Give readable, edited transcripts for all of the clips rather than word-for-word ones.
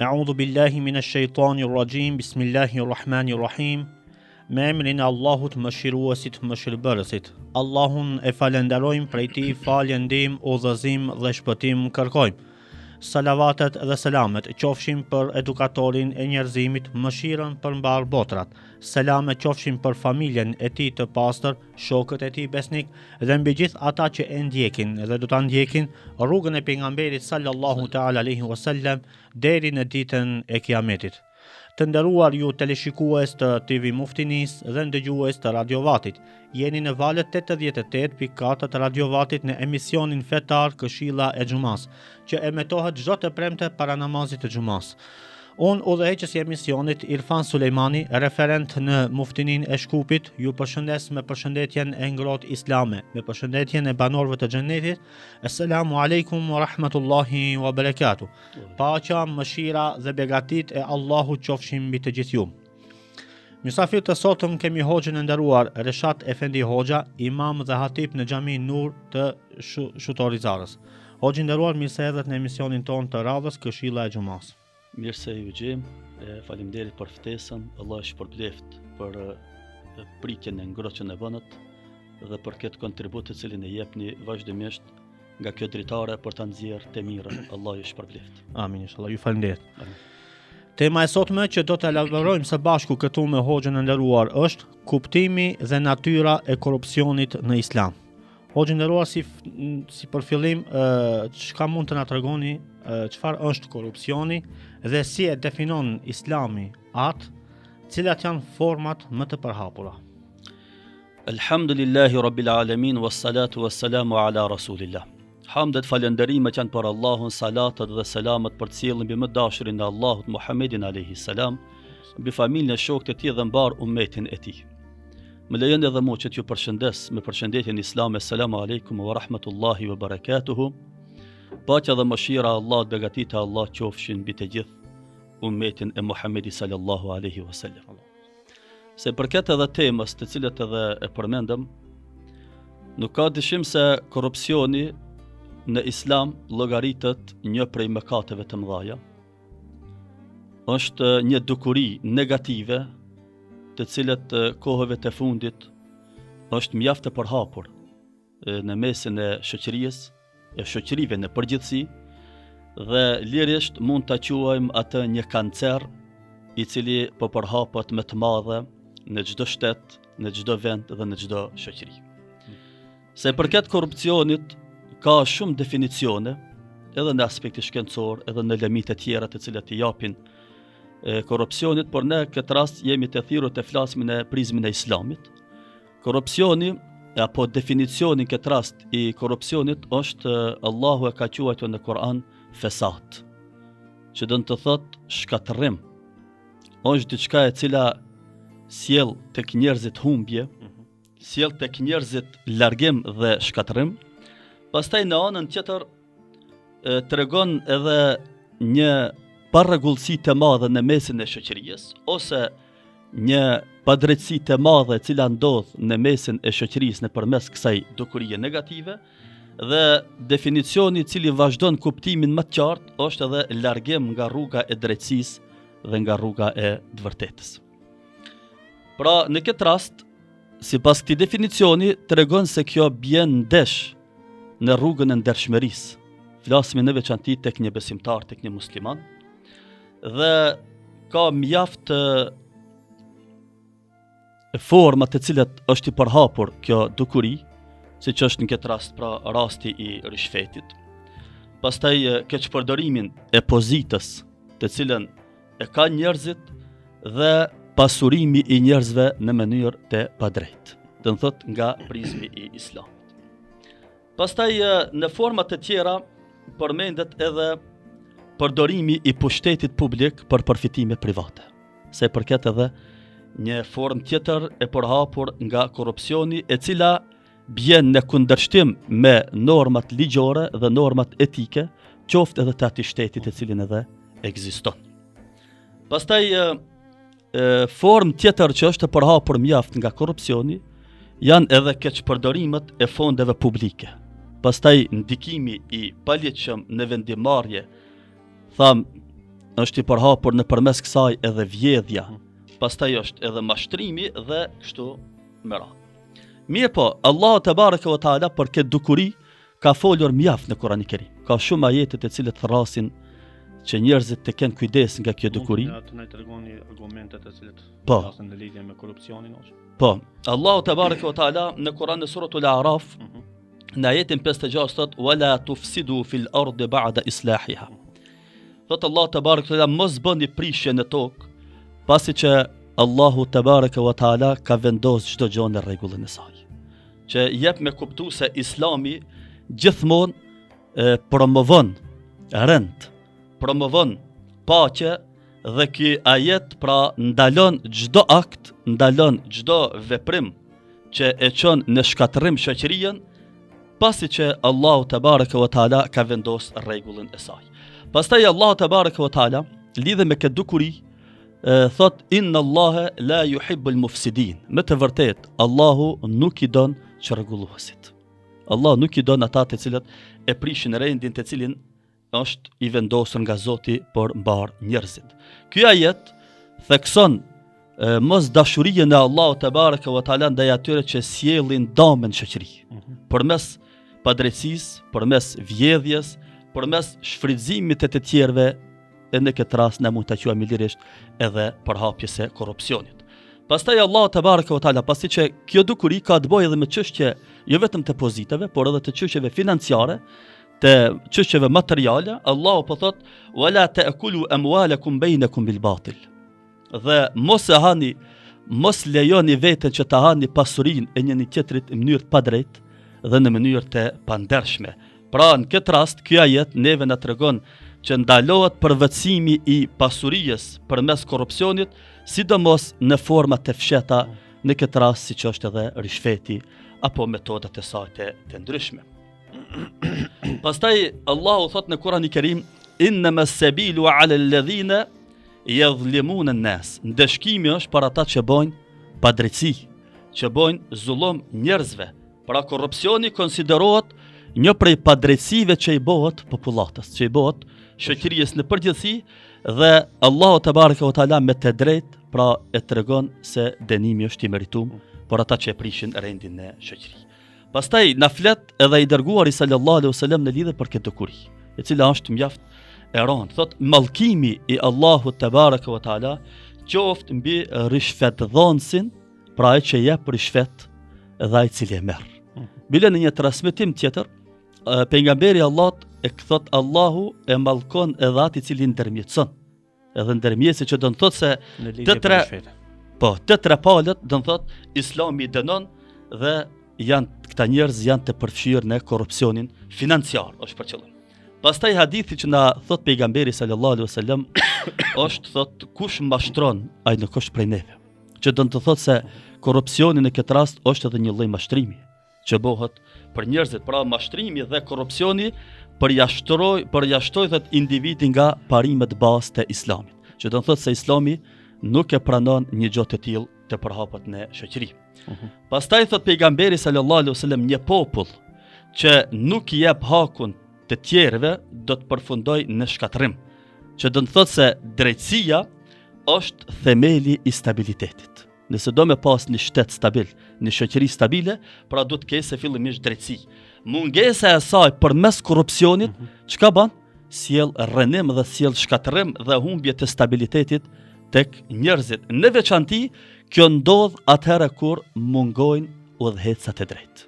A'udhu billahi minash shaitanir rajim. Bismillahir rahmanir rahim. Me emrin e Allahut mëshiruesit mëshirbërësit. Allahun e falenderojmë, prej tij falje, ndihmë, udhëzim dhe shpëtim kërkojmë. Salavatet dhe selamet qofshin për edukatorin e njerëzimit, mëshirën për mbar botrat. Selamet qofshin për familjen e tij të pastër, shokët e tij besnik dhe mbi gjithë ata që e ndjekin dhe do ta ndjekin rrugën e pejgamberit sallallahu ta'ala alaihi wasallam deri në ditën e Kiametit. Të nderuar ju teleshikues të TV Muftinis dhe ndëgjues të Radio Vatit, jeni në valët 88.4 të Radio Vatit në emisionin fetar Këshilla e Xumas, që emetohet çdo të premte para namazit të xumas. Unë udhëheqës i emisionit Irfan Sulejmani, referent në Muftinin e Shkupit, ju përshëndes me përshëndetjen e ngrohtë islame, me përshëndetjen e banorëve të xhenetit. Assalamu alaikum wa rahmatullahi wa barakatuh. Paqja, mëshira dhe begatit e Allahut qofshin mbi të gjithë ju. Mysafir të sotëm kemi hoxhën e nderuar Reshat Efendi Hoxha, imam dhe hatip në Xhamin Nur të Shutorizarës. Hoxhë i nderuar, mirë se erdhët në emisionin tonë të radhës Këshilla e Xumas. Mirë se ju gjem, faleminderit për ftesën, Allah është përbleft për pritjen e ngrohtën e vënët dhe për këtë kontribut të cilin e jepni vazhdimisht nga kjo dritare për ta nxjerrë të mirën. Allah është përbleft. Amin, inshallah, ju falenderit. Tema e sotme që do të elaborojmë së bashku këtu me hoxhën e nderuar është kuptimi dhe natyra e korrupsionit në Islam. Hoxhë nderuar, si për fillim, çka mund të na tregoni çfarë është korrupsioni dhe si e definon Islami atë, cilat janë format më të përhapura? Alhamdulillahi rabbil alamin, wassalatu wassalamu ala rasulillah. Hamdet, falenderimet janë për Allahun, salatat dhe selamet për cilën mbi më dashurin e Allahut Muhammedin alayhi salam, mbi familjen e shokët e tij dhe mbar ummetin e tij. Më lejoni edhe mua që t'ju përshëndes me përshëndetjen islame. Selamu alaikum wa rahmatullahi wa barakatuhu. Paqja dhe mëshira e Allahut, begatit e Allah qofshin mbi të gjithë ummetin e Muhammedit sallallahu alaihi wasallam. Se përket edhe temës të cilët edhe e përmendëm, nuk ka dyshim se korrupsioni në Islam llogaritet një prej mëkateve të mëdha. Është një dukuri negative të cilët kohëve të fundit është mjaft e përhapur në mesin e shoqërisë, e shoqërive në përgjithësi, dhe lirisht mund ta quajmë atë një kancer i cili po përhapet më të madhe në çdo shtet, në çdo vend dhe në çdo shoqëri. Se përket korrupsionit ka shumë definicione, edhe në aspekti shkencor, edhe në lemit e tjera të cilat i japin korrupsionit, por ne këtë rast jemi të thirrur të flasim në prizmin e Islamit. Korrupsioni apo definicioni këtë rast i korrupsionit është Allahu e ka quajtur në Kur'an fesat, që do të thotë shkatërrim. Është diçka e cila sjell tek njerëzit humbje, sjell tek njerëzit largim dhe shkatërrim. Pastaj në anën tjetër tregon edhe një parregullsi të madhe në mesin e shoqërisë, ose një padrejtësi të madhe e cila ndodh në mesin e shoqërisë nëpërmes kësaj dukurie negative, dhe definicioni i cili vazhdon kuptimin më të qartë është edhe largim nga rruga e drejtësisë dhe nga rruga e të vërtetës. Pra, në këtë rast, sipas këtij definicioni, tregon se kjo bjen ndesh në rrugën e ndershmërisë. Flasim në veçanti tek një besimtar, tek një musliman, dhe ka mjaft forma të cilat është i përhapur kjo dukuri, siç është në këtë rast pra rasti i rishfetit. Pastaj keqpërdorimin e pozitës të cilën e ka njerëzit dhe pasurimi i njerëzve në mënyrë të padrejtë, do të thotë nga prizmi i Islamit. Pastaj në forma të tjera përmendet edhe përdorimi i pushtetit publik për përfitime private. Se përket edhe një formë tjetër e përhapur nga korrupsioni, e cila bjen në kundërshtim me normat ligjore dhe normat etike, qoftë edhe të atij shteti të cilin edhe ekziston. Pastaj formë tjetër që është e përhapur mjaft nga korrupsioni janë edhe keqpërdorimet e fondeve publike. Pastaj ndikimi i paligjshëm në vendimarrje, është i përhapur nëpërmes kësaj edhe vjedhja, pastaj është edhe mashtrimi dhe kështu me radhë. Mirë po, Allahu te bareke ve taala për këtë dukuri ka folur mjaft në Kur'anin e Kerim. Ka shumë ajete të cilët thrasin që njerëzit të kenë kujdes nga kjo dukuri. Mund të na tregoni argumentet të cilët Po. flasin në lidhje me korrupsionin ose? Po, Allahu te bareke ve taala në Kur'an në suratul A'raf, në ajetin 56 thot: "Wala tufsidu fil ardi ba'da islahiha." Thot Allahu te bareke ve taala, mos bëni prishje në tokë, pasi që Allahu te bareke ve taala ka vendosur çdo gjë në rregullin e saj. Që jep me kuptu se Islami gjithmonë promovon rend, promovon paqe, dhe ky ajet pra ndalon çdo akt, ndalon çdo veprim që e çon në shkatërrim shoqërinë, pasi që Allahu te bareke ve taala ka vendosur rregullin e saj. Pastaj Allahu te bareke ve taala lidhe me këtë dukuri thot: "Inna Allaha la yuhibbul mufsidin." Me të vërtet Allahu nuk i don çrregulluesit. Allah nuk i don ata të cilët e prishin rendin të cilin është i vendosur nga Zoti për mbar njerëzit. Ky ajet thekson mos dashurinë e Allahut te bareke ve taala ndaj atyre që sjellin dëmë në shoqëri. Përmes padrejtisë, përmes vjedhjes, përmes shfrytëzimit të tjerëve, e në këtë rast ne mund ta quajmë lirisht edhe përhapjes së korrupsionit. Pastaj Allahu te bareke ve taala, pasi që kjo dukuri ka të bëjë edhe me çështje jo vetëm të pozitave, por edhe të çështjeve financiare, të çështjeve materiale, Allahu po thot: "Wala ta'kulu amwalakum bainakum bil batil." Dhe mos e hani, mos lejoni veten që ta hani pasurinë e njëri tjetrit në mënyrë të padrejtë dhe në mënyrë të pandershme. Pra në këtë rast ky ajet neve na tregon që ndalohet përvetësimi i pasurisë përmes korrupsionit, sidomos në forma të fshehta, në këtë rast siç është edhe rishfeti apo metodat e saj të ndryshme. Pastaj Allahu thot në Kur'anin e Kerim: "Innama as-sabilu 'ala alladhina yadhlimuna an-nas." Ndeshkimi është për ata që bojnë padrejti, që bojnë zullum njerëzve. Pra korrupsioni konsiderohet një prej padrejtësive që i bëhet popullatës, që i bëhet shoqërisë në përgjithësi, dhe Allahu te bareke ve taala me të drejtë pra e tregon se dënimi është i merituar për ata që e prishin rendin e shoqërisë. Pastaj na flet edhe i dërguari sallallahu alaihi wasallam në lidhje për këtë dukuri, e cila është mjaft e rëndë. Thot: "Mallkimi i Allahut te bareke ve taala qoftë mbi rishfetdhënësin, pra ai që jep rishfet dhe ai i cili e merr." Bile në një transmetim tjetër, pejgamberi Allahut e thot: "Allahu e mallkon edhe atë i cili ndërmjetson." Edhe ndërmjetësi që do të thotë se të tre palët do të thotë Islami dënon dhe këta njerëz janë të përfshirë në korrupsionin financiar, është për qëllim. Pastaj hadithi që na thot pejgamberi sallallahu alaihi wasallam është thot: "Kush mashtron, ai nuk është prej neve." Që do të thotë se korrupsioni në këtë rast është edhe një lloj mashtrimi që bëhet për njerëzit. Pra mashtrimi dhe korrupsioni përjashtoi thot individi nga parimet bazë të Islamit. Që do të thotë se Islami nuk e pranon një gjë të tillë të përhapet në shoqëri. Pastaj thot pejgamberi sallallahu alaihi wasallam: "Një popull që nuk i jep hakun të tjerëve do të përfundojë në shkatërrim." Që do të thotë se drejtësia është themeli i stabilitetit. Nëse do me pas një shtet stabil, një shoqëri stabile, pra do të ketë fillimisht drejtësi. Mungesa e saj përmes korrupsionit, çka bën? Sjell rrënim dhe sjell shkatërrim dhe humbje të stabilitetit tek njerëzit. Në veçanti, kjo ndodh atëherë kur mungojnë udhëhecat e drejtë.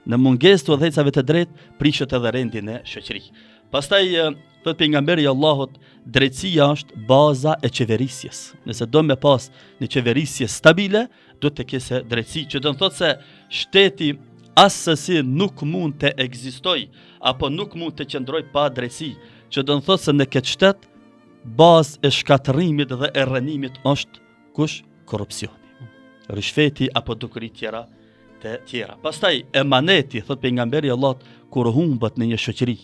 Në mungesë të udhëhecave të drejtë prishet edhe rendi në shoqëri. Pastaj thot pejgamberi Allahut: "Drejtësia është baza e qeverisjes." Nëse do me pas një qeverisje stabile, do të ketë drejtësi, që do të thotë se shteti asesi nuk mund të ekzistojë apo nuk mund të qëndrojë pa drejtësi, që do të thotë se në këtë shtet bazë e shkatërimit dhe e rrënimit është kush? Korrupsioni, rishfeti apo dukuri tjera të tjera. Pastaj emaneti, thot pejgamberi Allahut, kur humbet në një shoqëri,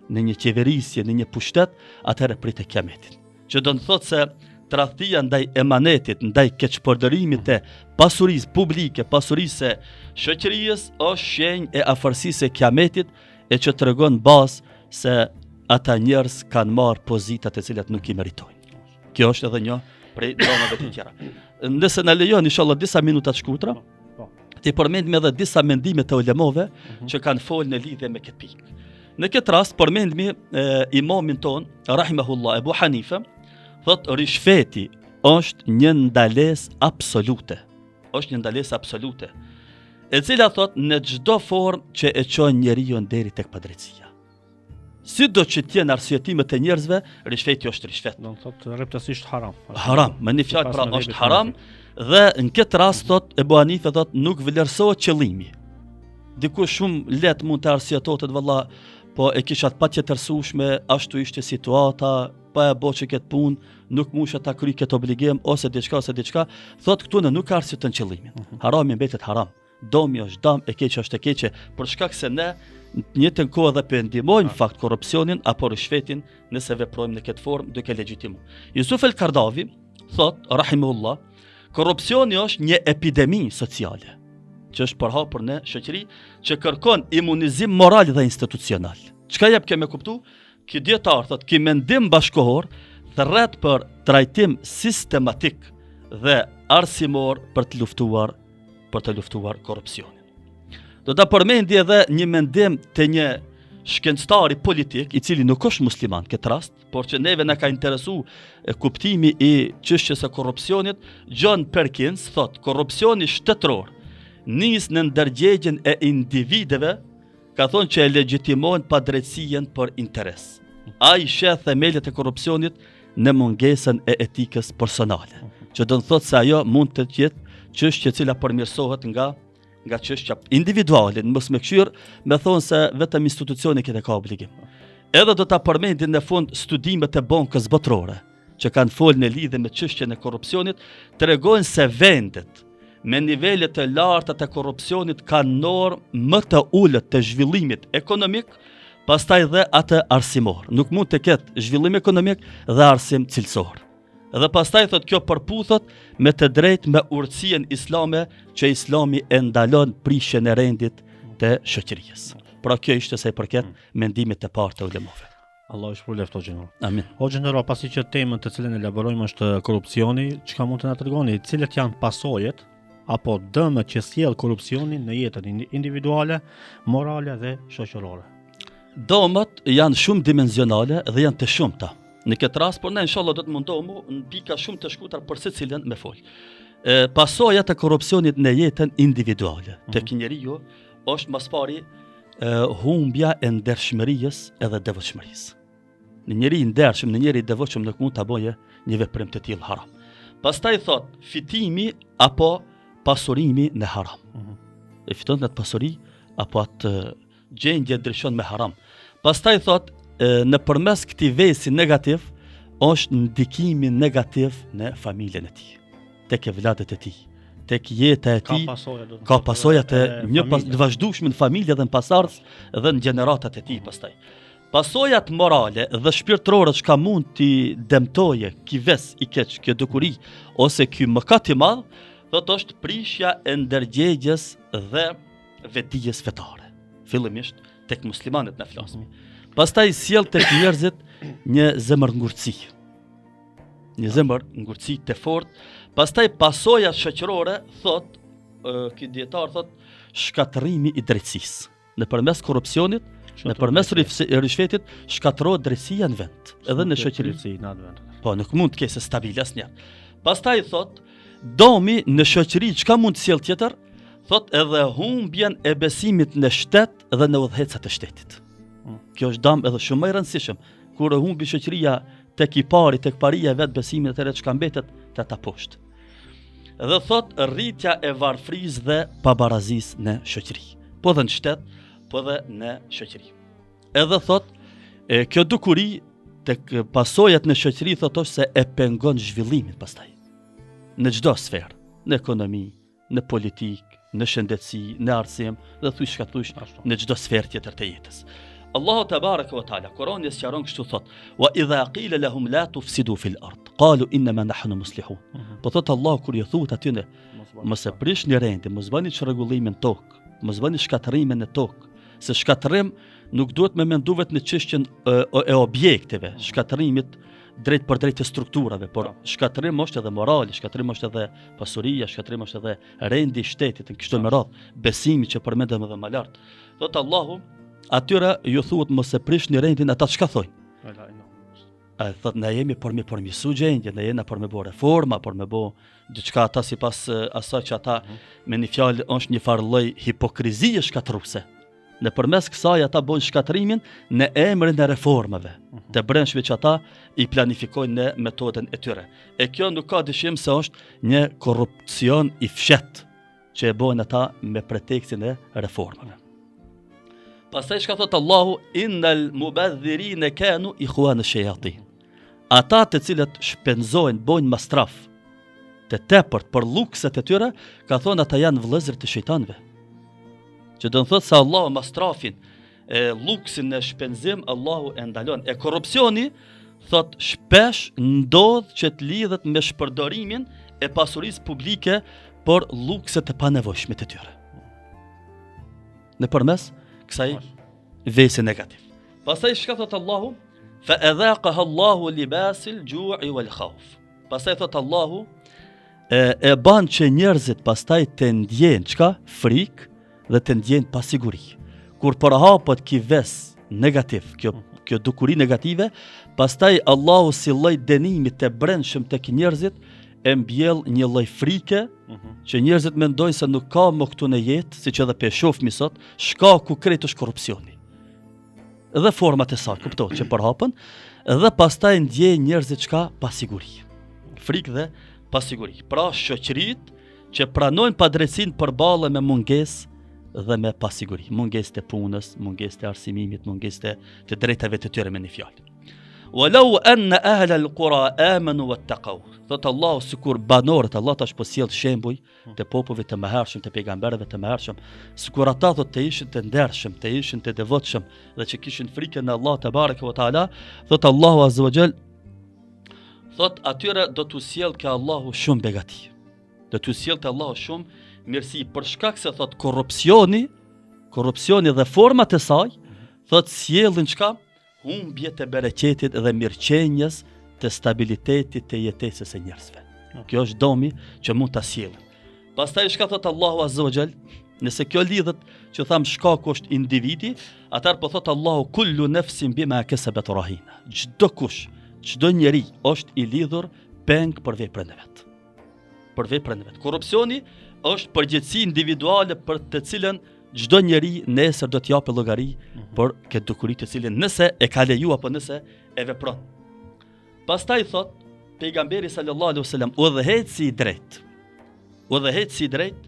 në një qeverisje, në një pushtet, atëherë pritet kiametin. Që do të thotë se tradhtia ndaj emanetit, ndaj keqpërdorimit të pasurisë publike, pasurisë së shoqërisë, është shenjë e afërsisë së kiametit, e që tregon bazë se ata njerëz kanë marrë pozitat e cilat nuk i meritojnë. Kjo është edhe një prej dramave të tjera. Nëse na lejon inshallah disa minuta të shkurtra, ti përmendim edhe disa mendime të ulemave që kanë folë në lidhje me këtë pikë. Në këtë rast përmendimi imamin ton, rahimahullah, Ebu Hanife, thot rishfeti është një ndalesë absolute. Është një ndalesë absolute, e cila thot në çdo formë që e çon njeriu deri tek padrejtia. Sido që t'jenë arsyetimet e njerëzve, rishfeti është rishfet. Do të thotë rreptësisht haram. Haram, me një fjalë pra është haram, dhe në këtë rast thot Ebu Hanife thot nuk vlerësohet qëllimi. Dikush shumë let mund të arsyetohet valla, po e kisha të patjetërsueshme, ashtu ishte situata, pa e bo që këtë punë, nuk musha ta kryj këtë obligim, ose diçka, thot këtu në nuk arsyeton qëllimin. Harami mbetet haram, domi është dam, e keqe është e keqe, për shkak se ne në njëjtën kohë edhe po ndihmojmë fakt korrupsionin apo rishfetin nëse veprojmë në këtë formë duke legjitimuar. Yusuf el-Kardavi thot rahimahullah, korrupsioni është një epidemi sociale që është përhapur në shoqëri, që kërkon imunizim moral dhe institucional. Çka jep kemë kuptu? Ky dietar thot, ky mendim bashkohor thret për trajtim sistematik dhe arsimor për të luftuar korrupsionin. Do ta përmendi edhe një mendim të një shkencëtari politik i cili nuk është musliman këtë rast, por që neve na ka interesu kuptimi i çështjes së korrupsionit. John Perkins thot, korrupsioni shtetëror nis në ndërgjegjen e individëve, ka thonë që e legjitimojnë padrejtësien për interes. Ai sheh themelët e korrupsionit në mungesën e etikës personale, që do të thotë se ajo mund të jetë çështje e cila përmirësohet nga çështja individuale, mos me këshir me thonë se vetëm institucioni këtë ka obligim. Edhe do ta përmendin në fund studimet e Bankës Botërore, që kanë folë në lidhje me çështjen e korrupsionit, tregojnë se vendet me nivele të larta të korrupsionit kanë normë më të ulët të zhvillimit ekonomik, pastaj dhe atë arsimor. Nuk mund të ketë zhvillim ekonomik dhe arsim cilësor. Dhe pastaj thot kjo përputhet me të drejtë me urtësinë islame, që Islami e ndalon prishjen e rendit të shoqërisë. Pra kjo ishte sa i përket mendimit të parë të ulemave. Allah i shpëlbeft o xhenor. Amin. O xhenor, pasi që temën të cilën elaborojmë është korrupsioni, çka mund të na tregoni, cilat janë pasojat apo dëmet që sjell korrupsioni në jetën individuale, morale dhe shoqërore? Dëmet janë shumë dimensionale dhe janë të shumta. Në këtë rast, por ne inshallah do të mundohemi në pika shumë të shkurtra për secilën me fol. Pasojat e korrupsionit në jetën individuale tek njeriu është mas pari humbja e ndershmërisë edhe devotshmërisë. Në njeri i ndershëm, në njeri i devotshëm nuk mund ta bëjë një veprim të tillë haram. Pastaj thot fitimi apo pasurimi në haram. E fiton në atë pasuri apo atë gjendje ndryshon me haram. Pastaj thot në përmes këtij vesi negativ është ndikimi negativ në familjen e tij, tek vëllatet e tij, tek jeta e tij, ka pasoja të një vazhdueshme në familje dhe në pasardhës dhe në gjeneratat e tij pastaj. Pasojat morale dhe shpirtërore që mund t'i dëmtoje ky ves i keq, kjo dukuri ose ky mëkat i madh, thot është prishja e ndërgjegjes dhe vetdijes fetare. Fillimisht tek muslimanët na flasim. Pastaj sjell tek njerëzit një zemër ngurtësi. Një zemër ngurtësi të fortë. Pastaj pasoja shoqërore thot ky dietar thot shkatërrimi i drejtësisë. Nëpërmes korrupsionit, nëpërmes rishfetit shkatërrohet drejtësia në vend, edhe në shoqëri. Po nuk mund të kesh stabile asnjëherë. Pastaj thot domi në shoqëri çka mund të sjell tjetër? Thot edhe humbjen e besimit në shtet dhe në udhëhecat e shtetit. Kjo është dëm edhe shumë më i rëndësishëm. Kur e humbi shoqëria tek i pari, tek paria vet besimin atëherë çka mbetet te ata poshtë. Dhe thot rritja e varfrisë dhe pabarazisë në shoqëri. Po dhe në shtet, po dhe në shoqëri. Edhe thot kjo dukuri tek pasojat në shoqëri thot është se e pengon zhvillimin pastaj. Në çdo sferë, në ekonomi, në politikë, në shëndetësi, në arsim dhe thuj shka thush në çdo sferë tjetër të jetës. Allahu te baraka ve taala Kurani sqaron kështu thot: "Wa idha qila lahum la tufsidu fil ard, qalu inma nahnu muslihun." Po thot Allah kur i thuhet atyne, mos e prishni rendin, mos bëni çrregullimin tok, mos bëni shkatërrimin në tokë, se shkatërrim nuk duhet me mendu vetë në çështjen e objekteve, shkatërimit drejt për drejt të strukturave, por shkatërim është edhe morali, shkatërim është edhe pasuria, shkatërim është edhe rendi i shtetit, në kështu me radhë, besimi që përmendëm edhe më lart. Thotë Allahu, atyre ju thuhet mos e prishni rendin, ata çka thojnë? Thotë na jemi për me përmirësu gjendje, na jena për me bë reforma, për me bë diçka ata sipas asaj që ata me një fjalë është një farë lloj hipokrizie shkatërruese. Në përmes kësaj ata bojnë shkatërimin në emrin e reformave të brendshme që ata i planifikojnë në metodën e tyre. E kjo nuk ka dyshim se është një korrupsion i fshet që e bojnë ata me pretekstin e reformave. Pastaj çka thot Allahu, innal mubadhirina kanu ikhwan ash-shayatin. Ata të cilët shpenzojnë, bojnë mastraf të tepërt për lukset e tyre, ka thonë ata janë vëllezër të shejtanëve. Që do të thotë se Allahu mastrafin, luksin e shpenzim, Allahu e ndalon. E korrupsioni, thot shpesh ndodh që të lidhet me shpërdorimin e pasurisë publike për lukset e panevojshme të tyre. Nëpërmes kësaj vese negativ. Pastaj çka thot Allahu? Fa adhaqaha Allahu libasil ju'i wal khawf. Pastaj thot Allahu e ban që njerëzit pastaj të ndjejnë çka? Frikë dhe të ndjejnë pasiguri. Kur përhapet ky ves negativ, kjo dukuri negative, pastaj Allahu si lloj dënimi të brendshëm tek njerëzit e mbjell një lloj frike që njerëzit mendojnë se nuk ka më këtu në jetë, siç edhe pe shohmi sot, shkaku krejt është korrupsioni. Dhe format e saj, kuptohet që përhapen, dhe pastaj ndjejnë njerëzit çka? Pasiguri. Frikë dhe pasiguri. Pra shoqëritë që pranojnë padrejtsinë përballë me mungesë dhe me pasiguri, mungesë të punës, mungesë të arsimimit, mungesë të drejtave të tyre me një fjalë. Walau anna ahla al-qura amanu wattaqu. Thot Allahu sikur banorët, Allah tash po sjell shembuj të popujve të mëhershëm, të pejgamberëve të mëhershëm, sikur ata thot të ishin të ndershëm, të ishin të devotshëm dhe që kishin frikën e Allah te bareke ve taala, thot Allahu azza wa jall, thot atyre do t'u sjell ke Allahu shumë begati. Do t'u sjell te Allahu shumë mirësi, për shkak se thot korrupsioni dhe format e saj, thot sjellin çka? Humbje të bereqetit dhe mirëqenjes të stabilitetit të jetesës e njerëzve. Kjo është domi që mund ta sjellin. Pastaj çka thot Allahu azza wa jall? Nëse kjo lidhet që tham shkaku është individi, atëherë po thot Allahu kullu nafsin bima kasabat rahina. Çdo kush, çdo njeri është i lidhur peng për veprën e vet. Për veprën e vet. Korrupsioni është përgjegjësi individuale për të cilën çdo njeri nesër do të japë llogari për këtë dukuri të cilën nëse e ka leju apo nëse e vepron. Pastaj thot pejgamberi sallallahu alaihi wasallam, udhëheci i drejt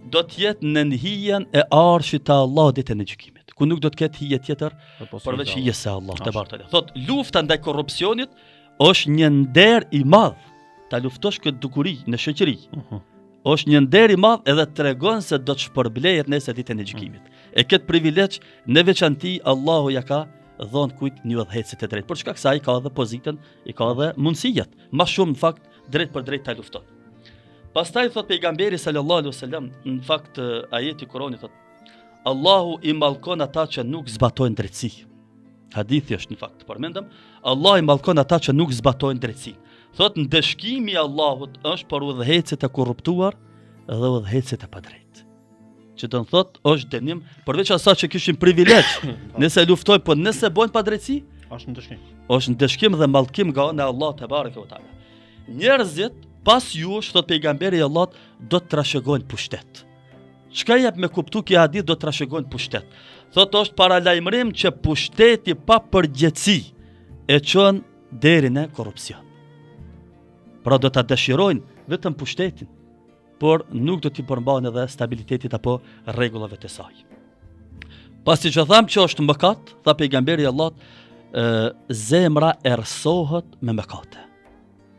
do të jetë në hijen e arshit të Allahut ditën e gjykimit, ku nuk do të ketë hije tjetër përveç hijes së Allahut te bartale. Thot lufta ndaj korrupsionit është një nder i madh. Ta luftosh këtë dukuri në shoqëri. Është një nder i madh edhe tregon se do të shpërblehet nesër ditën e gjykimit. E këtë privilegj në veçanti Allahu ja ka dhënë kujt një udhëhecit të drejtë. Për shkak se ai ka edhe pozitën, i ka edhe mundësijet. Më shumë në fakt drejt për drejt ta lufton. Pastaj thot pejgamberi sallallahu alaihi wasallam, në fakt ajeti Kuranit thot, Allahu i mallkon ata që nuk zbatojnë drejtësi. Hadithi është në fakt, përmendëm, Allah i mallkon ata që nuk zbatojnë drejtësi. Thot ndëshkimi i Allahut është për udhëhecit e korruptuar dhe udhëhecit e padrejtë. Që do të thot është dënim përveç asaj që kishin privilegj, nëse luftojnë, po nëse bojnë padrejtësi, është ndëshkim. Është ndëshkim dhe mallkim nga ana e Allahut te bareke ve taala. Njerëzit pas jush, thot pejgamberi i Allahut, do të trashëgojnë pushtet. Çka jep me kuptu kjo hadith, do të trashëgojnë pushtet. Thot është paralajmërim që pushteti pa përgjegjësi e çon deri në korrupsion. Pra do ta dëshirojnë vetëm pushtetin, por nuk do t'i përmbahen edhe stabilitetit apo rregullave të saj. Pasi që tham që është mëkat, tha pejgamberi i Allahut, zemra errësohet me mëkate.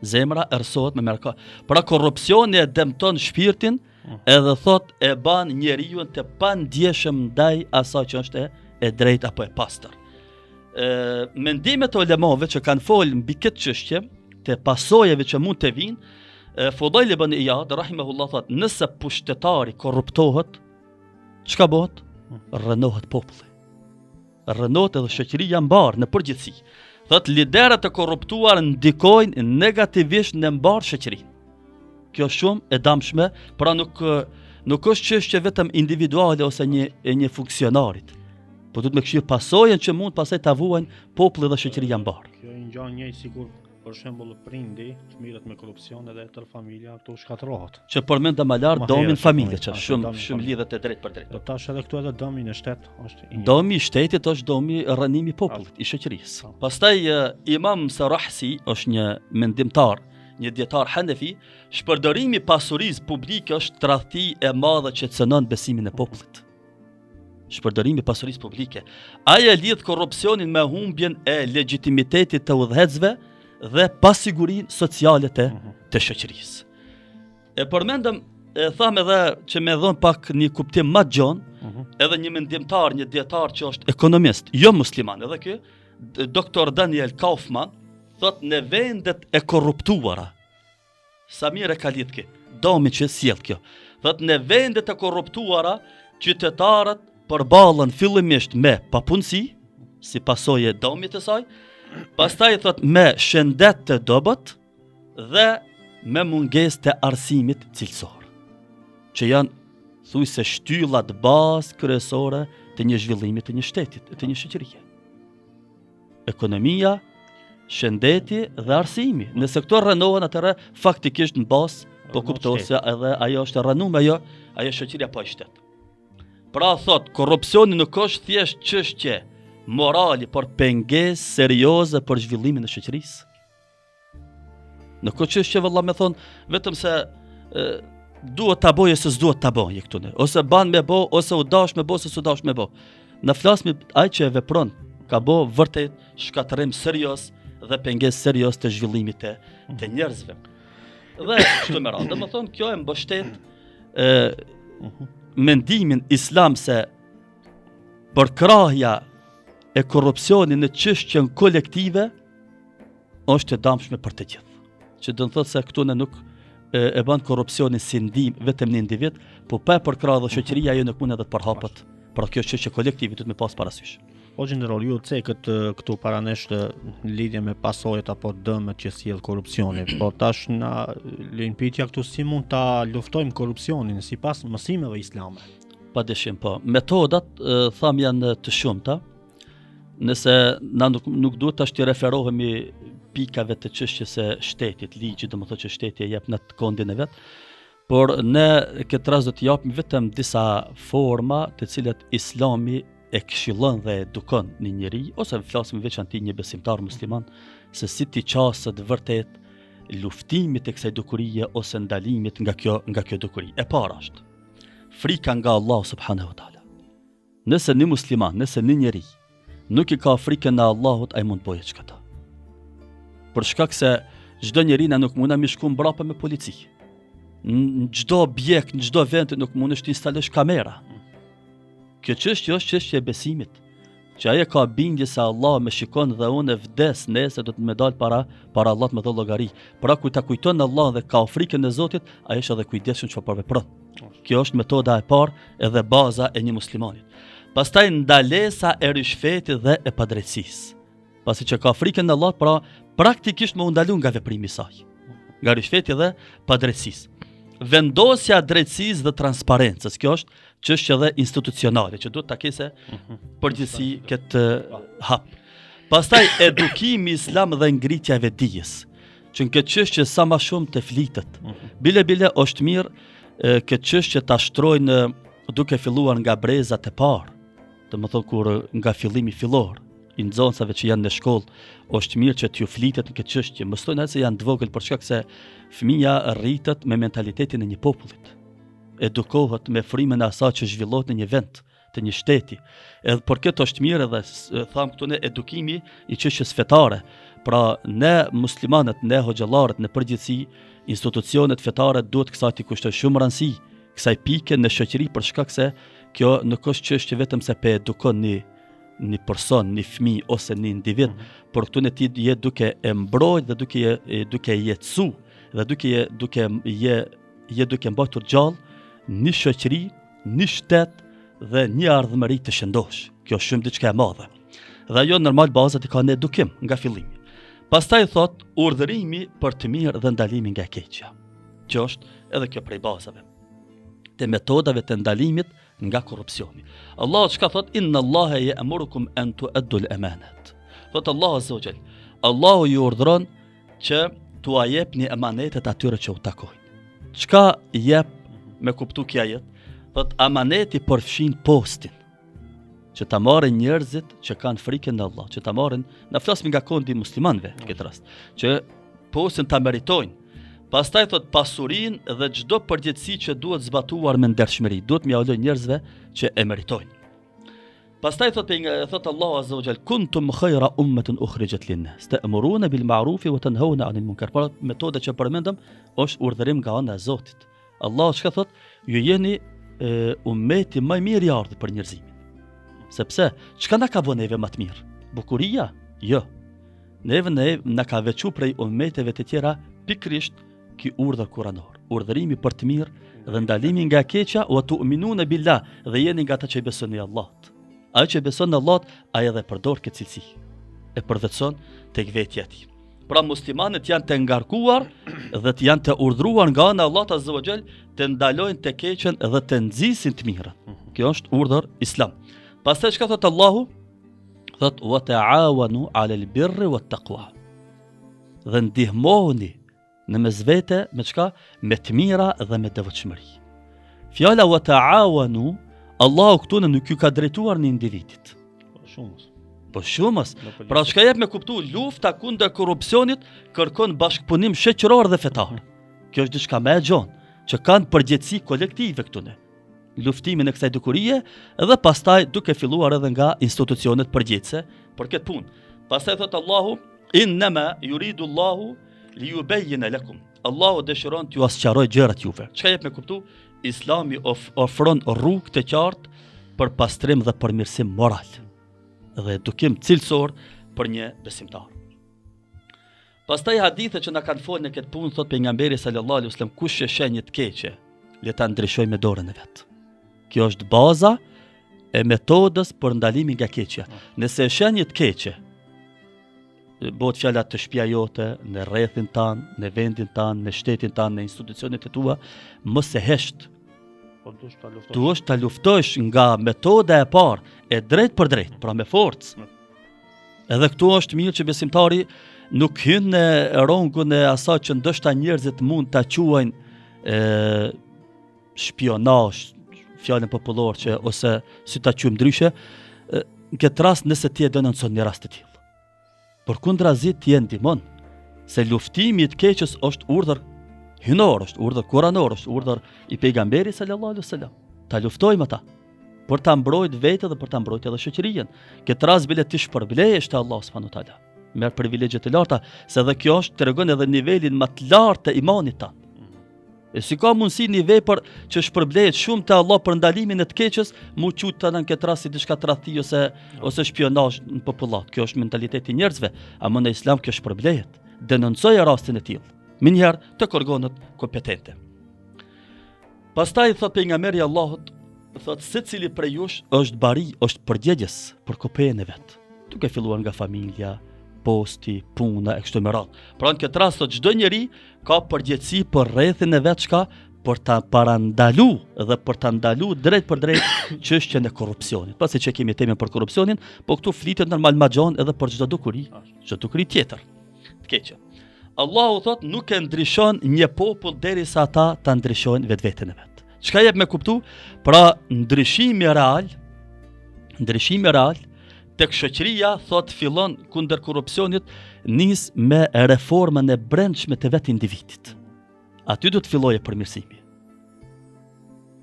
Zemra errësohet me mëkate. Pra korrupsioni e dëmton shpirtin, edhe thot e ban njeriu të pandjeshëm ndaj asaj që është e drejtë apo e pastër. Mendimet e ulemave që kanë folë mbi këtë çështje, të pasojave që mund të vinë, Fudajl ibn Iyad rahimahullah thot, nëse pushtetari korruptohet, çka bëhet? Rënohet populli. rënohet edhe shoqëria mbar në përgjithësi. Thot liderët e korruptuar ndikojnë negativisht në mbar shoqërinë. Kjo shumë e damshme, pra nuk është çështje vetëm individuale ose një funksionarit. Po duhet me këshir pasojën që mund pasaj ta vuajnë populli dhe shoqëria mbar. Kjo i ngjan njëjtë sikur për shembull prindi çmiret me korrupsion edhe tër familja këtu shkatërrohet. Që përmenda më lart domin familje, që shumë lidhet e drejt për drejt. Do tash edhe këtu edhe domi në shtet është domi i shtetit është domi rënimi i popullit, i shoqërisë. Pastaj Imam Sarahsi është një mendimtar, një dietar hanefi, shpërdorimi i pasurisë publike është tradhti e madhe që cënon besimin e popullit. Shpërdorimi i pasurisë publike. Aja lidh korrupsionin me humbjen e legjitimitetit të udhëhecëve dhe pasigurinë sociale të shoqërisë. E përmendëm, tham edhe që me dhon pak një kuptim më gjon, edhe një mendimtar, një dietar që është ekonomist, jo musliman, edhe ky, Dr. Daniel Kaufman, thot në vendet e korruptuara. Samir e ka lidh kë, domi që sjell kjo. Thot në vendet e korruptuara, qytetarët përballen fillimisht me papunësi, si pasojë e domit të saj, pastaj thot me shëndet të dobët dhe me mungesë të arsimit cilësor, që janë thujse shtyllat bazë kryesore të një zhvillimi të një shtetit, të një shoqërie. Ekonomia, shëndeti dhe arsimi. Nëse këto rënohen atëherë faktikisht në bazë, po kuptohet se edhe ajo është rënuar, ajo shoqëria po është. Pra thot, korrupsioni nuk është thjesht çështje morali, por pengesë serioze për zhvillimin e shoqërisë. Nuk është çështje valla me thon vetëm se duhet ta bëj ose s'duhet ta bëj këtu ne, ose ban me bë ose u dash me bë ose s'u dash me bë. Na flasim ai që e vepron, ka bë vërtet shkatërrim serioz dhe pengesë serioz të zhvillimit të njerëzve. Dhe kështu me radhë, domethënë kjo e mbështet mendimin islam se përkrahja e korrupsionit në çështjen kolektive është e dëmshme për të gjithë. Që do të thotë se këtu ne nuk e bën korrupsionin si ndim vetëm në individ, po pa përkrahur dhe shoqëria ajo nuk mund edhe të përhapet. Pra kjo çështje kolektive duhet me pas parasysh. O gjendëror, ju cekët këtu paranesh të lidhje me pasojat apo dëmet që sjell korrupsioni, po tash na lejnë pyetja këtu si mund ta luftojmë korrupsionin sipas mësimeve islame. Padyshim po. Metodat tham janë të shumta. Nëse na nuk duhet tash të referohemi pikave të çështjes së shtetit, ligji, domethënë që shteti e jep në kondin e vet, por ne këtë rast do të japim vetëm disa forma të cilat Islami e këshillon dhe edukon një njeri, ose flasim veçanti një besimtar musliman, se si ti qaset vërtet luftimit e kësaj dukurie ose ndalimit nga kjo dukuri. E para është frika nga Allah subhanahu wa taala. Nëse një musliman, nëse një njeri nuk i ka frikën e Allahut, ai mund bëjë çka. Për shkak se çdo njeri na nuk mund ta mishkojmë mbrapa me polici. Në çdo objekt, në çdo vend nuk mundesh të instalosh kamera. Kjo çështje është çështje e besimit, që ai ka bindje se Allah më shikon dhe unë vdes nesër do të më dal para Allahut me dhë llogari. Pra kur ta kujton Allah dhe ka frikën e Zotit, ai është edhe kujdesshëm çfarë vepron. Kjo është metoda e parë edhe baza e një muslimanit. Pastaj ndalesa e rishfetit dhe e padrejtësisë. Pasi që ka frikën e Allahut, pra praktikisht më u ndalu nga veprimi i saj. Nga rishfeti dhe padrejtësisë. Vendosja e drejtësisë dhe transparencës, kjo është çështje edhe institucionale që duhet ta kese përgjithësi këtë hap. Pastaj edukimi islam dhe ngritja e vetdijes, që në këtë çështje sa më shumë të flitet. Bile është mirë këtë çështje ta shtrojnë duke filluar nga brezat e parë. Domethënë kur nga fillimi fillor, i nxënësave që janë në shkollë, është mirë që t'ju flitet në këtë çështje. Mos thonë se janë të vogël për shkak se fëmia rritet me mentalitetin e një popullit. Edukohet me frymën e asaj që zhvillohet në një vend, të një shteti. Edhe për këtë është mirë edhe tham këtu në edukimi i çështjes fetare. Pra ne muslimanët, ne hoxhallarët në përgjithësi, institucionet fetare duhet kësaj të kushtojnë shumë rëndësi kësaj pike në shoqëri, për shkak se kjo nuk është çështje vetëm se pe edukon një person, një fëmijë ose një individ, por këtu ne ti je duke e mbrojtë dhe duke jetësu dhe duke mbajtur gjallë një shoqëri, një shtet dhe një ardhmëri të shëndosh. Kjo është shumë diçka e madhe. Dhe ajo normal bazat i ka në edukim nga fillimi. Pastaj thot urdhërimi për të mirë dhe ndalimi nga e keqja. Që është edhe kjo prej bazave të metodave të ndalimit nga korrupsioni. Allah çka thot inna Allaha ya'murukum an tu'addu al-amanat. Thot Allah azza wa jall, Allahu ju urdhëron që t'u jepni emanetet atyre që u takojnë. Çka jep me kuptu kja jet? Thot amaneti përfshin postin, që ta marrin njerëzit që kanë frikën në Allah, që ta marrin, na flasim nga kondi muslimanëve në këtë rast, që postin ta meritojnë. Pastaj thot pasurinë dhe çdo përgjegjësi që duhet zbatuar me ndershmëri, duhet m'ia ulë njerëzve që e meritojnë. Pastaj thot Allahu azza wa jall kuntum khayra ummatin ukhrijat lin-nas ta'muruna bil ma'ruf wa tanhauna 'anil munkar. Pra metoda që përmendëm është urdhërim nga ana e Zotit. Allah çka thot, ju jeni ummeti më i mirë i ardhur për njerëzimin. Sepse çka na ka vënë neve më të mirë? Bukuria? Jo. Neve na ka veçu prej ummeteve të tjera pikrisht ky urdhër kuranor, urdhërimi për të mirë dhe ndalimi nga e keqja, wa tu'minuna billah, dhe jeni nga ata që besoni në Allah. Ai që beson në Allah, ai edhe përdor këtë cilësi. E përvetson tek vetja e tij. Pra muslimanët janë të ngarkuar dhe të janë të urdhëruar nga ana e Allahut azza wa jall të ndalojnë të keqen dhe të nxisin të mirën. Kjo është urdhër islam. Pastaj çka thot Allahu? Thot wa ta'awanu 'alal birri wat taqwa. Dhe ndihmohuni në mes vete me çka? Me të mira dhe me devotshmëri. Fjala wa ta'awanu, Allahu këtu nuk ju ka drejtuar në individit. Po shumës. Pra çka jep me kuptu, lufta kundër korrupsionit kërkon bashkëpunim shoqëror dhe fetar. Kjo është diçka më e gjonë, që kanë përgjegjësi kolektive këtu ne. Luftimin e kësaj dukurie dhe pastaj duke filluar edhe nga institucionet përgjegjëse për këtë punë. Pastaj thot Allahu innama yuridu Allahu liyubayyana lakum. Allahu dëshiron t'ju asqaroj gjërat juve. Çka jep me kuptu? Islami ofron rrugë të qartë për pastrim dhe përmirësim moral dhe edukim cilësor për një besimtar. Pastaj hadithe që na kanë folë në këtë punë, thot pejgamberi sallallahu alaihi wasallam, kush e sheh një të keqe, le ta ndryshoj me dorën e vet. Kjo është baza e metodës për ndalimin nga keqja. Nëse e sheh një të keqe, bëhet fjala të shtëpia jote, në rrethin tanë, në vendin tanë, në shtetin tanë, në institucionet e tua, mos e hesht. Duhesh ta luftosh nga metoda e parë, e drejt për drejt, pra me forcë. Edhe këtu është mirë që besimtari nuk hyn në rongun e asaj që ndoshta njerëzit mund ta quajnë shpionazh, fjalën popullore që ose si ta quajmë ndryshe, në këtë rast nëse ti e denonson një rast të tillë. Përkundrazi ti e ndihmon, se luftimi i të keqës është urdhër hynor, është urdhër kuranor, është urdhër i pejgamberit sallallahu alaihi wasallam. Ta luftojmë ata për ta mbrojtur vetë dhe për ta mbrojtur edhe shoqërinë. Këtë rast bile ti shpërblehesh te Allah subhanahu wa taala. Merr privilegje të larta, se edhe kjo është tregon edhe nivelin më të lartë të imanit tan. E si ka mundësi një vepër që shpërblehet shumë te Allah për ndalimin e të keqës, mu qut në këtë rast si diçka tradhti ose shpionazh në popullat. Kjo është mentaliteti i njerëzve, ama në Islam kjo shpërblehet. Denoncoj rastin e tillë. Minjëherë të organet kompetente. Pastaj thot pejgamberi Allahut, thot secili prej jush është bari, është përgjegjës për kopën e vet. Duke filluar nga familja, posti, puna e kështu me radhë. Pra në këtë rast thot çdo njeri ka përgjegjësi për rrethin e vet çka për ta parandalu dhe për ta ndalu drejt për drejt çështjen e korrupsionit. Pasi që kemi temën për korrupsionin, po këtu flitet normal ma gjon edhe për çdo dukuri tjetër. Të keqe. Allahu thot nuk e ndryshon një popull derisa ata ta ndryshojnë vetveten e vet. Çka jep me kuptu? Pra ndryshimi real tek shoqëria thot fillon kundër korrupsionit nis me reformën e brendshme të vet individit. Aty do të fillojë përmirësimi.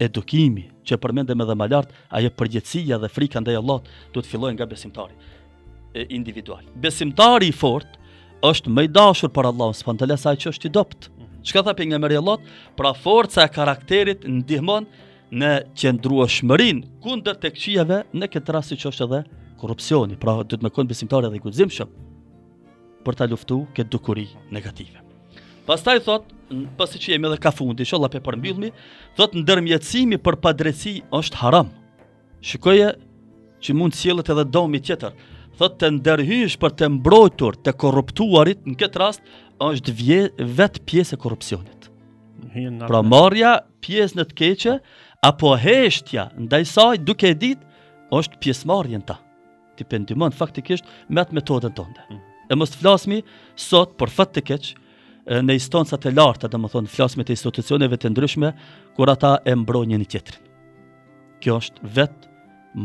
Edukimi, që përmendëm edhe më lart, ajo përgjegjësia dhe frika ndaj Allahut do të fillojë nga besimtari individual. Besimtari i fortë është më i dashur për Allahun subhanahu wa taala sa që është i dopt. Çka tha pejgamberi Allah? Pra forca e karakterit ndihmon në qëndrueshmërinë kundër të këqijave, në këtë rast që është edhe korrupsioni. Pra duhet të qenë besimtar edhe i guximshëm për ta luftuar këtë dukuri negative. Pastaj thot, pasi që jemi edhe ka fundi, inshallah pe përmbyllmi, thot ndërmjetësimi për padrejti është haram. Shikoje që mund të sjellet edhe domi tjetër. thot të ndërhysh për të mbrojtur të korruptuarit, në këtë rast është vetë pjesë e korrupsionit. Pra marrja pjesë në të keqe apo heshtja ndaj saj duke e ditë është pjesëmarrjen ta. Ti pendimon faktikisht me atë metodën tënde. E mos flasmi sot për fat të keq në instancat e larta, domethënë flasmi të institucioneve të ndryshme kur ata e mbrojnë njëri tjetrin. Kjo është vetë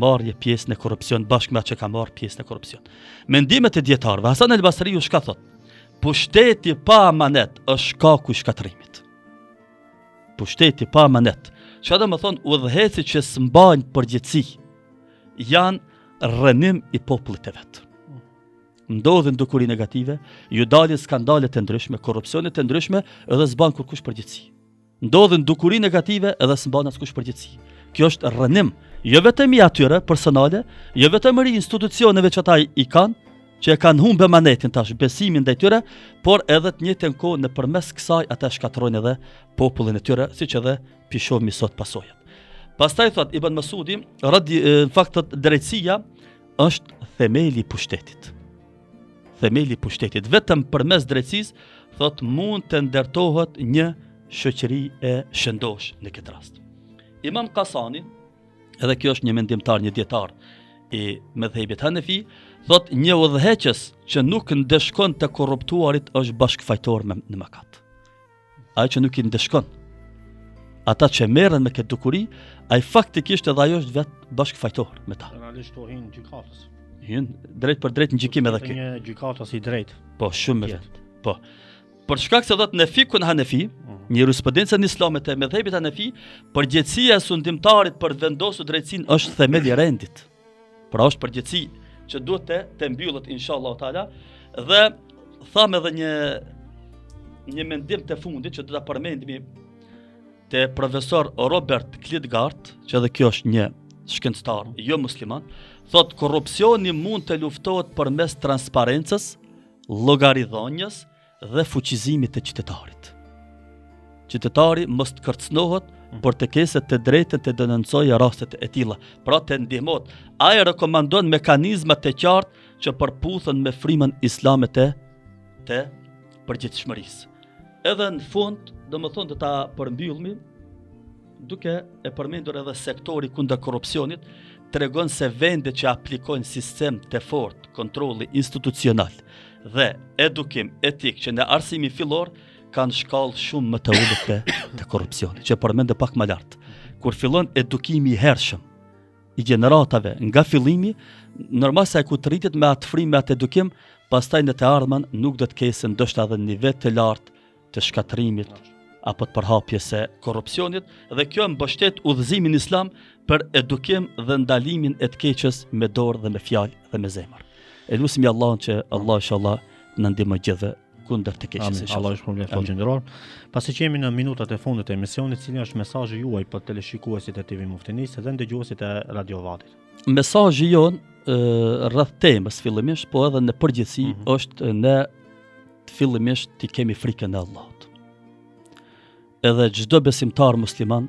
marrje pjesë në korrupsion bashkë me atë që ka marrë pjesë në korrupsion. Mendimet e dietarëve, Hasan el Basriu çka thot? Pushteti pa amanet është shkaku i shkatrimit. Pushteti pa amanet. Çka do të thonë udhëheci që s'mbajnë përgjegjësi janë rrënim i popullit të vetë. Ndodhin dukuri negative, ju dalin skandale të ndryshme, korrupsione të ndryshme edhe s'ban kurkush përgjegjësi. Ndodhin dukuri negative edhe s'ban askush përgjegjësi. Kjo është rrënim, jo vetëm i atyre personale, jo vetëm i institucioneve që ata i kanë, që e kanë humbë emanetin tash, besimin ndaj tyre, por edhe të njëjtën kohë nëpërmes kësaj ata shkatrojnë edhe popullin e tyre, siç edhe pishohemi sot pasojat. Pastaj thot Ibn Masudi, në fakt thot drejtësia është themeli i pushtetit. Themeli i pushtetit. Vetëm përmes drejtësisë thot mund të ndërtohet një shoqëri e shëndosh në këtë rast. Imam Kasani, edhe kjo është një mendimtar, një dietar i mëdhëbit Hanefi, thot një udhëheqës që nuk ndeshkon të korruptuarit është bashkëfajtor në mëkat. Ai që nuk i ndeshkon ata që merren me këtë dukuri, ai faktikisht edhe ajo është vetë bashkëfajtor me ta. Realisht to hin gjykatës. Hin drejt për drejt në gjykim edhe kë. Një gjykatës i drejt. Po, shumë me vetë. Po. Për shkak se thot në fikun Hanefi, një jurisprudencë në Islam të mëdhëbit Hanefi, përgjegjësia e sundimtarit për të vendosur drejtësinë është themeli i rendit. Pra është përgjegjësi që duhet të mbyllet inshallah taala dhe tham edhe një mendim të fundit që do ta përmendim te profesor Robert Klitgard, që edhe kjo është një shkencëtar jo musliman, thot korrupsioni mund të luftohet përmes transparencës, llogaridhënies dhe fuqizimit të qytetarit. Qytetari mos të kërcënohet por të keset të drejtën të denoncojë rastet e tilla, pra të ndihmohet. Ai rekomandon mekanizma të qartë që përputhen me frymën islame të përgjithshmërisë. Edhe në fund, domethënë do ta përmbyllmi duke e përmendur edhe sektori kundër korrupsionit, tregon se vendet që aplikojnë sistem të fortë kontrolli institucional dhe edukim etik që në arsimin fillor kanë shkallë shumë më të ulët të korrupsionit, që përmendë pak më lart. Kur fillon edukimi i hershëm i gjeneratave nga fillimi, normal se ai ku të rritet me atë frymë, me atë edukim, pastaj në të ardhmen nuk do të kesin ndoshta edhe një nivel të lartë të shkatrimit apo të përhapjes së korrupsionit, dhe kjo mbështet udhëzimin islam për edukim dhe ndalimin e të keqes me dorë dhe me fjalë dhe me zemër. E lutim Allahun që Allah inshallah na ndihmoj gjithë kundër të keqes. Allah ju shpërblet falënderoj. Pasi që jemi në minutat e fundit të emisionit, cili është mesazhi juaj për teleshikuesit e TV Muftinis dhe ndëgjuesit e Radio Vatit? Mesazhi jon rreth temës fillimisht, po edhe në përgjithësi është ne fillimisht të kemi frikën e Allahut. Edhe çdo besimtar musliman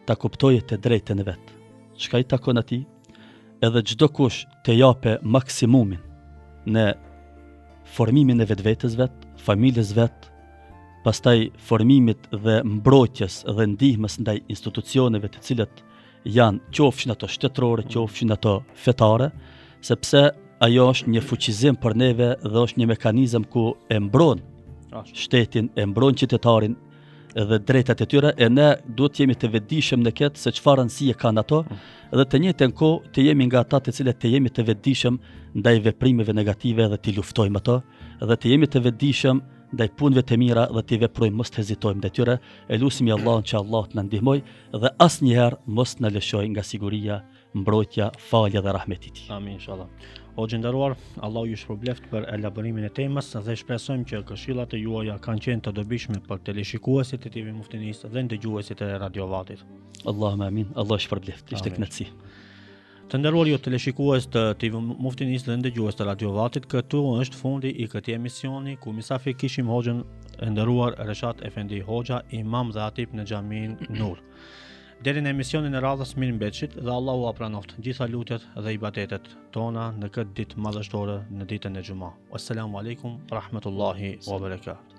ta kuptojë të drejtën e vet. Çka i takon atij, edhe çdo kush të jape maksimumin në formimin e vetvetes vet, familjes vet, pastaj formimit dhe mbrojtjes dhe ndihmës ndaj institucioneve të cilat janë qofshin ato shtetërore, qofshin ato fetare, sepse ajo është një fuqizim për neve dhe është një mekanizëm ku e mbron shtetin, e mbron qytetarin dhe drejtat e tyre, e ne duhet të jemi të vetëdijshëm në këtë se çfarë rëndësie kanë ato, dhe të njëjtën kohë të jemi nga ata të cilët të jemi të vetëdijshëm ndaj veprimeve negative dhe t'i luftojmë ato, dhe të jemi të vetëdijshëm ndaj punëve të mira dhe t'i veprojmë, mos të hezitojmë ndaj tyre. E lutim Allahun që Allah të na ndihmoj dhe asnjëherë mos na lëshojë nga siguria, mbrojtja, falja dhe rahmeti i tij. Amin inshallah. O gjendëruar, Allah ju shpërbleft për elaborimin e temës dhe shpresojmë që këshillat e juaja kanë qenë të dobishme për teleshikuesit e TV Muftinis dhe ndëgjuesit e Radio Vatit. Allahumma amin. Allah shpërbleft. Ishte kënaqësi. Të nderuar ju teleshikues të TV Muftinis dhe ndëgjues të Radio Vatit, këtu është fundi i këtij emisioni ku mysafir kishim hoxhën e nderuar Reshat Efendi Hoxha, imam dhe hatip në xhamin Nur. Deri në emisionin e radhës mirëmbëjtshit dhe Allahu apranoft gjitha lutjet dhe ibadetet tona në këtë ditë madhështore, në ditën e Xumah. Assalamu alaikum rahmetullahi wa barakatuh.